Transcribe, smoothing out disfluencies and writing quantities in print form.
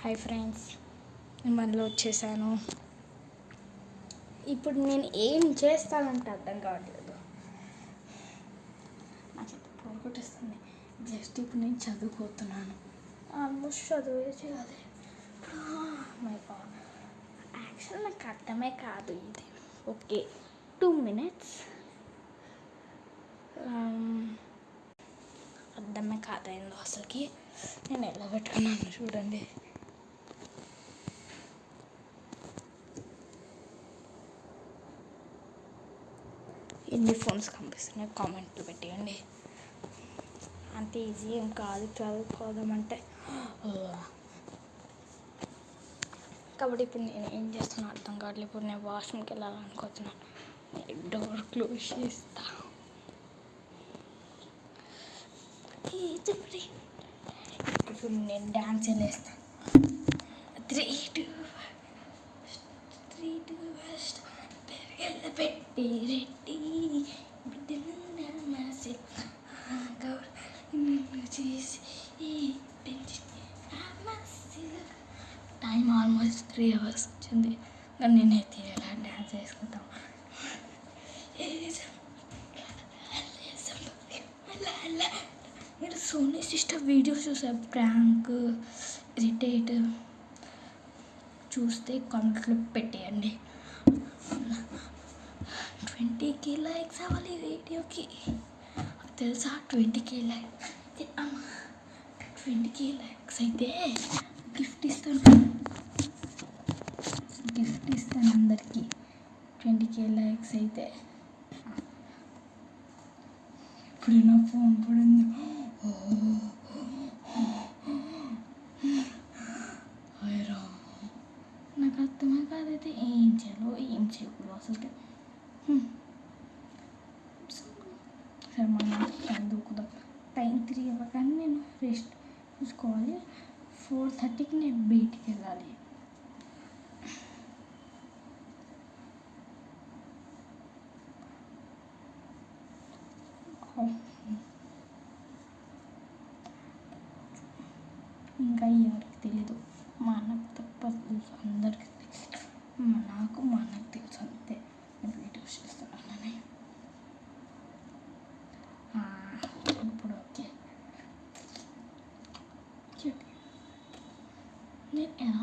Hi friends, నేను మళ్ళీ వచ్చేసాను. ఇప్పుడు నేను ఏం చేస్తానంటే అర్థం కావట్లేదు. నాకు ఇప్పుడు కొట్టేస్తుంది. జస్ట్ ఇప్పుడు నేను చదువుకోతున్నాను. ఆల్మోస్ట్ చదివే చేయాలి. మై గాడ్, యాక్చువల్ నాకు అర్థమే కాదు ఇది. Okay, 2 minutes. అర్థమే కాదైందో అసలుకి. నేను ఎలా పెట్టుకున్నాను చూడండి. ఎన్ని ఫోన్స్ కనిపిస్తున్నాయి కామెంట్లు పెట్టేయండి. అంత ఈజీ ఏం కాదు చదువుకోదామంటే. కాబట్టి ఇప్పుడు నేను ఏం చేస్తున్నా అర్థం కావట్లేదు. ఇప్పుడు నేను వాష్రూమ్కి వెళ్ళాలనుకుంటున్నాను. డోర్ క్లోజ్ చేస్తా. ఇప్పుడు నేను డ్యాన్స్ వేస్తాను. 3 2 1 పెట్టి రెడ్డి బిడ్డలు చేసి టైం ఆల్మోస్ట్ 3 hours వచ్చింది. కానీ నేనైతే ఇలా డ్యాన్స్ వేసుకుంటాం. మీరు సోనీ సిస్టర్ వీడియోస్ చూసారు, ప్రాంక్ ఇరిటేట్ చూస్తే కామెంట్లో పెట్టేయండి. 20k likes అవ్వాలి వీడియోకి. తెలుసా 20k likes 20k likes అయితే గిఫ్ట్ ఇస్తాను అందరికీ. 20k likes అయితే ఇప్పుడు నా ఫోన్ పడింది. నాకు అర్థమే కాదైతే ఏం చేయాలో ఏం చేయకూడదు అసలు. సరే మనం చదువుకుందాం. టైం 3 అవ్వగానే నేను రెస్ట్ చూసుకోవాలి. 4:30కి నేను బయటికి వెళ్ళాలి. ఇంకా ఎవరికి తెలీదు, మా అన్నకు తప్ప తెలుసు, అందరికీ తెలుసు. నాకు మా అన్నకు తెలుసు, అంతే. నేను వీడియోస్ చేస్తున్నానని. ఇప్పుడు ఓకే. నేను ఎలా